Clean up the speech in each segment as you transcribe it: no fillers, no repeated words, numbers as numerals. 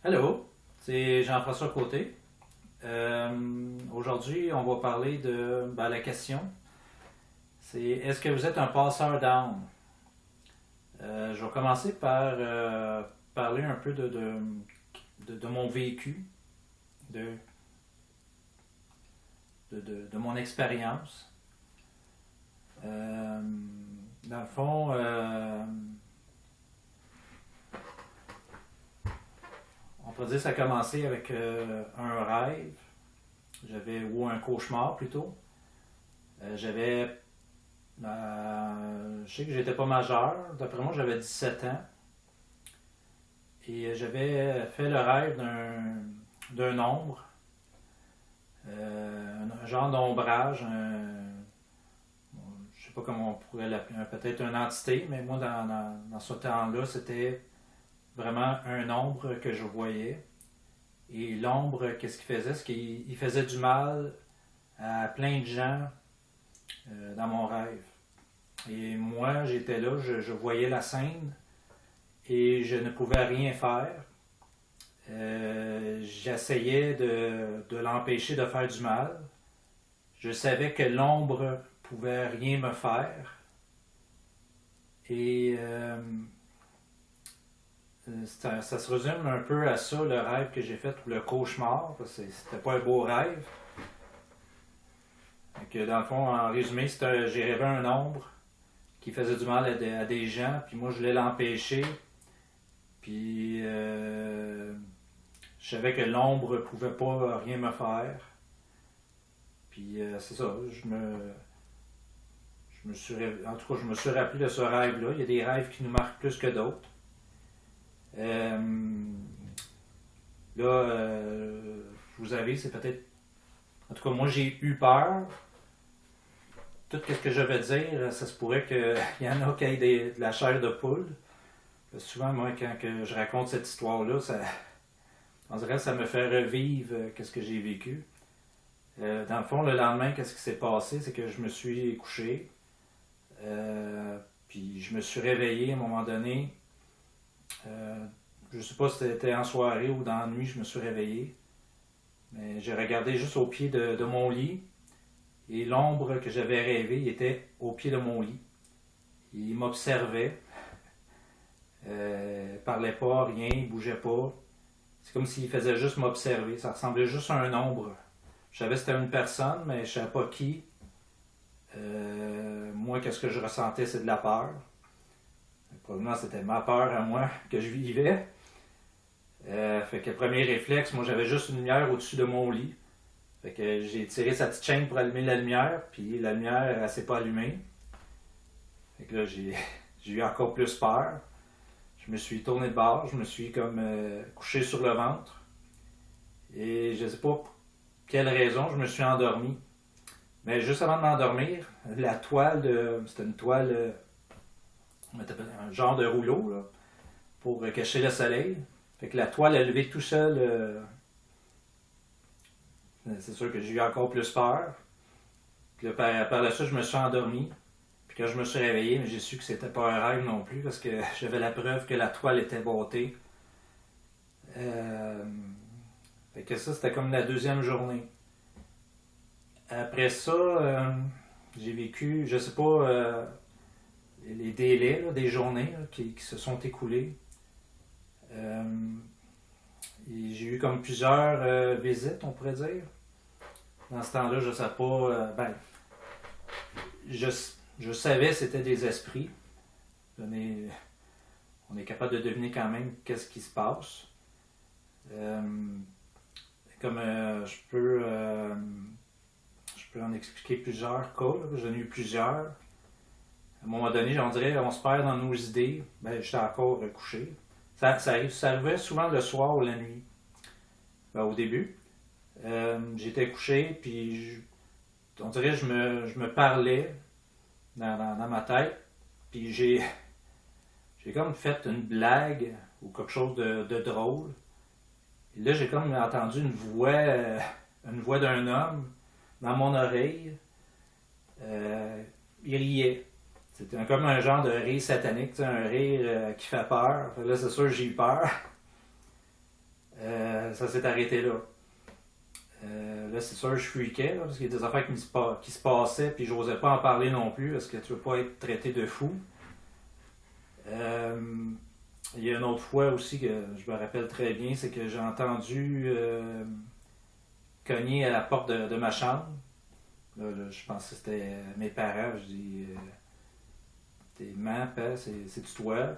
Allô, c'est Jean-François Côté. Aujourd'hui, on va parler de la question, c'est est-ce que vous êtes un passeur d'âme? Je vais commencer par parler un peu de mon vécu, de, de mon expérience. Euh, Dans le fond, on pourrait dire que ça a commencé avec un rêve, ou un cauchemar plutôt. J'avais je sais que j'étais pas majeur. D'après moi, j'avais 17 ans. Et j'avais fait le rêve d'un ombre, un genre d'ombrage, je sais pas comment on pourrait l'appeler, peut-être une entité, mais moi, dans ce temps-là, c'était vraiment un ombre que je voyais. Et l'ombre, qu'est-ce qu'il faisait? C'est qu'il faisait du mal à plein de gens dans mon rêve. Et moi, j'étais là, je voyais la scène et je ne pouvais rien faire. J'essayais de l'empêcher de faire du mal. Je savais que l'ombre pouvait rien me faire. Et ça se résume un peu à ça, le rêve que j'ai fait, ou le cauchemar. C'était pas un beau rêve. Donc, dans le fond, en résumé, j'ai rêvé un ombre qui faisait du mal à des gens, puis moi je voulais l'empêcher. Puis je savais que l'ombre pouvait pas rien me faire. Puis c'est ça, en tout cas, je me suis rappelé de ce rêve-là. Il y a des rêves qui nous marquent plus que d'autres. Euh, Là, vous avez, c'est peut-être. En tout cas, moi j'ai eu peur. Tout ce que je vais dire, ça se pourrait qu'il y en a qui aient de la chair de poule. Souvent, moi, quand je raconte cette histoire-là, on dirait que ça me fait revivre ce que j'ai vécu. Dans le fond, le lendemain, qu'est-ce qui s'est passé? C'est que je me suis couché, puis je me suis réveillé à un moment donné. Je ne sais pas si c'était en soirée ou dans la nuit, je me suis réveillé. Mais j'ai regardé juste au pied de mon lit, et l'ombre que j'avais rêvé, il était au pied de mon lit. Il m'observait. Parlait pas, rien, il bougeait pas. C'est comme s'il faisait juste m'observer. Ça ressemblait juste à un ombre. Je savais que c'était une personne, mais je savais pas qui. Moi, qu'est-ce que je ressentais, c'est de la peur. Probablement, c'était ma peur à moi que je vivais. Fait que le premier réflexe, moi, j'avais juste une lumière au-dessus de mon lit. Fait que j'ai tiré sa petite chaîne pour allumer la lumière, puis la lumière, elle s'est pas allumée. Fait que là, j'ai eu encore plus peur. Je me suis tourné de bord, je me suis comme couché sur le ventre. Et je ne sais pas pour quelle raison, je me suis endormi. Mais juste avant de m'endormir, la toile, c'était une toile, un genre de rouleau, là, pour cacher le soleil. Fait que la toile a levé tout seul. C'est sûr que j'ai eu encore plus peur. Puis là, par la suite, je me suis endormi. Puis quand je me suis réveillé, j'ai su que c'était pas un rêve non plus, parce que j'avais la preuve que la toile était bottée. Euh, Fait que ça, c'était comme la deuxième journée. Après ça, j'ai vécu, je sais pas, les délais des journées là, qui se sont écoulées. Euh, et j'ai eu comme plusieurs visites, on pourrait dire. Dans ce temps-là, je sais pas, je, je savais que c'était des esprits. On est capable de deviner quand même qu'est-ce qui se passe. Euh, Comme je peux en expliquer plusieurs cas, là, j'en ai eu plusieurs. À un moment donné, on dirait on se perd dans nos idées. J'étais encore couché. Ça arrivait souvent le soir ou la nuit. Au début, j'étais couché, puis on dirait que je me parlais dans ma tête, puis j'ai comme fait une blague ou quelque chose de drôle. Et là, j'ai comme entendu une voix d'un homme dans mon oreille. Il riait. C'était comme un genre de rire satanique, un rire qui fait peur. Là, c'est sûr que j'ai eu peur. ça s'est arrêté là. Là, c'est sûr, je fuiquais, là, parce qu'il y a des affaires qui se passaient, puis j'osais pas en parler non plus, parce que tu veux pas être traité de fou. Il y a une autre fois aussi que je me rappelle très bien, c'est que j'ai entendu cogner à la porte de ma chambre. Là, je pensais que c'était mes parents. Je dis, t'es maman, c'est-tu toi?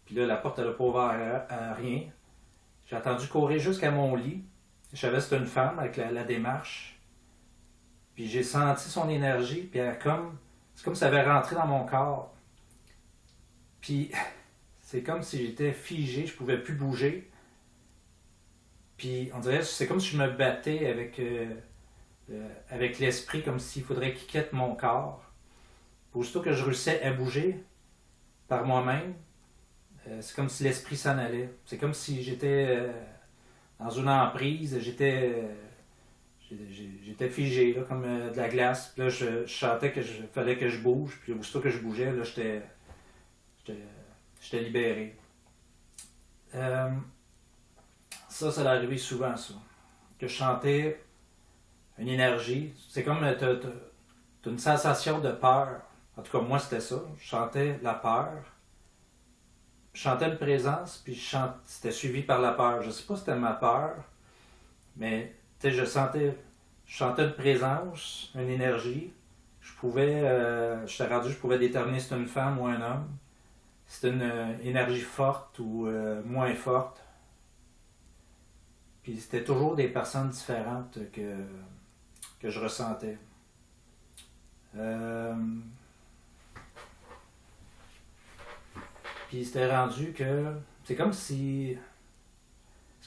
Puis là, la porte, elle n'a pas ouvert à rien. J'ai attendu courir jusqu'à mon lit. Je savais que c'était une femme avec la démarche. Puis j'ai senti son énergie, puis c'est comme si ça avait rentré dans mon corps. Puis c'est comme si j'étais figé, je pouvais plus bouger. Puis on dirait, c'est comme si je me battais avec l'esprit, comme s'il faudrait qu'il quitte mon corps. Puis aussitôt que je réussissais à bouger par moi-même, c'est comme si l'esprit s'en allait. C'est comme si j'étais dans une emprise, j'étais figé, là, comme de la glace. Puis là, je sentais qu'il fallait que je bouge. Puis aussitôt que je bougeais, là, j'étais libéré. Ça allait arriver souvent, ça. Que je sentais une énergie. C'est comme t'as une sensation de peur. En tout cas, moi, c'était ça. Je sentais la peur. Je sentais une présence, puis c'était suivi par la peur. Je sais pas si c'était ma peur, mais je sentais une présence, une énergie. J'étais rendu, je pouvais déterminer si c'était une femme ou un homme. Si c'était une énergie forte ou moins forte. Puis c'était toujours des personnes différentes que je ressentais. Puis c'était rendu que c'est comme s'il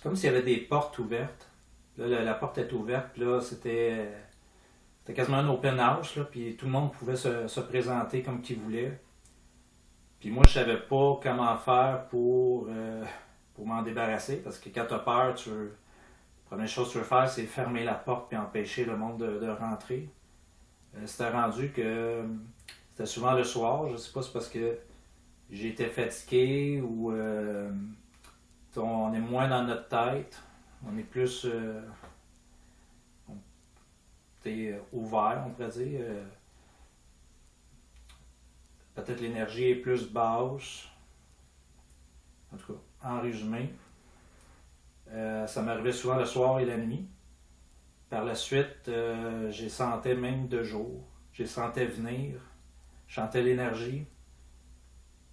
y avait des portes ouvertes. Là, la porte était ouverte, puis là, c'était quasiment un open house, là, puis tout le monde pouvait se présenter comme qu'il voulait. Puis moi, je savais pas comment faire pour m'en débarrasser, parce que quand tu as peur, la première chose que tu veux faire, c'est fermer la porte puis empêcher le monde de rentrer. C'était rendu que c'était souvent le soir, je sais pas si c'est parce que j'étais fatigué ou on est moins dans notre tête, on est plus ouvert, on pourrait dire. Peut-être l'énergie est plus basse. En tout cas, en résumé, ça m'arrivait souvent le soir et la nuit. Par la suite, j'ai senti même de jour. J'ai senti venir. Je sentais l'énergie.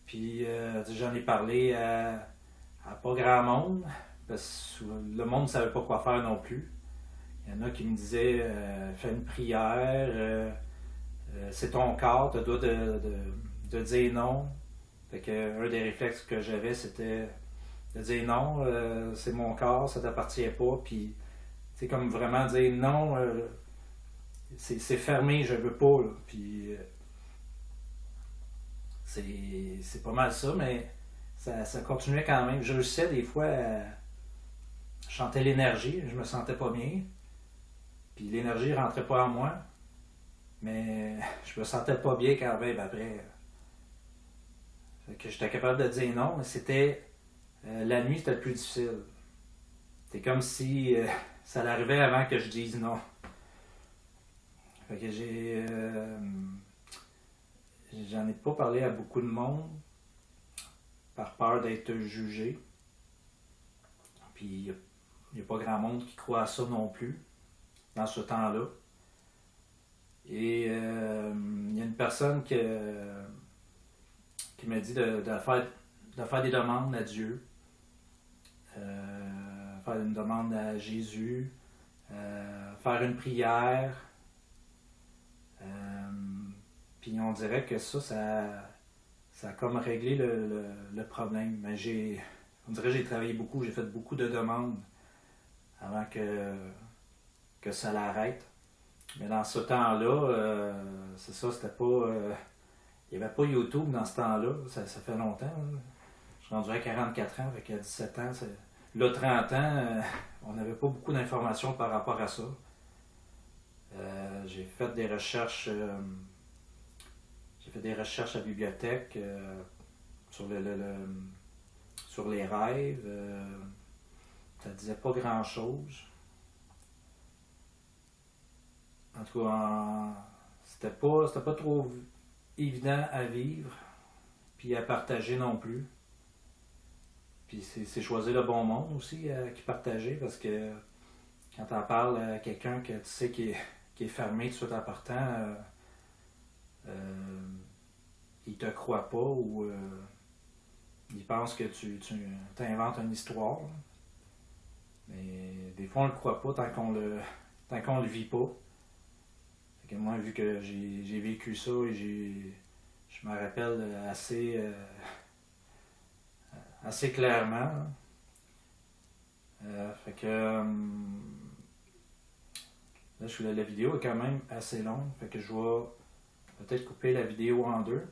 Puis j'en ai parlé à pas grand monde, parce que le monde ne savait pas quoi faire non plus. Il y en a qui me disaient fais une prière, c'est ton corps, tu dois de dire non. Fait que un des réflexes que j'avais, c'était de dire non, c'est mon corps, ça t'appartient pas. Puis c'est comme vraiment dire non, c'est fermé, je veux pas. Là. Puis c'est pas mal ça, mais ça continuait quand même. Je réussissais des fois à chanter l'énergie, je me sentais pas bien. Puis l'énergie rentrait pas en moi. Mais je me sentais pas bien quand même après. Fait que j'étais capable de dire non, mais c'était. La nuit, c'était le plus difficile. C'est comme si ça l'arrivait avant que je dise non. Fait que j'en ai pas parlé à beaucoup de monde par peur d'être jugé. Puis il n'y a pas grand monde qui croit à ça non plus dans ce temps-là. Et il y a une personne qui m'a dit de faire des demandes à Dieu, faire une demande à Jésus, faire une prière. Puis on dirait que ça a comme réglé le problème. Mais on dirait que j'ai travaillé beaucoup, j'ai fait beaucoup de demandes avant que ça l'arrête. Mais dans ce temps-là, c'est ça, c'était pas. Il n'y avait pas YouTube dans ce temps-là, ça fait longtemps. Hein. Je suis rendu à 44 ans, avec 17 ans. Là, 30 ans, on n'avait pas beaucoup d'informations par rapport à ça. J'ai fait des recherches. J'ai fait des recherches à la bibliothèque sur les rêves. ça disait pas grand-chose. En tout cas, c'était pas trop évident à vivre, puis à partager non plus. Puis c'est choisir le bon monde aussi qui partager, parce que quand t'en parles à quelqu'un que tu sais qui est fermé tout de suite en partant, il te croit pas ou il pense que tu t'inventes une histoire. Mais des fois on le croit pas tant qu'on le vit pas. Fait que moi, vu que j'ai vécu ça et je me rappelle assez clairement. Fait que là, la vidéo est quand même assez longue. Fait que je vais peut-être couper la vidéo en deux.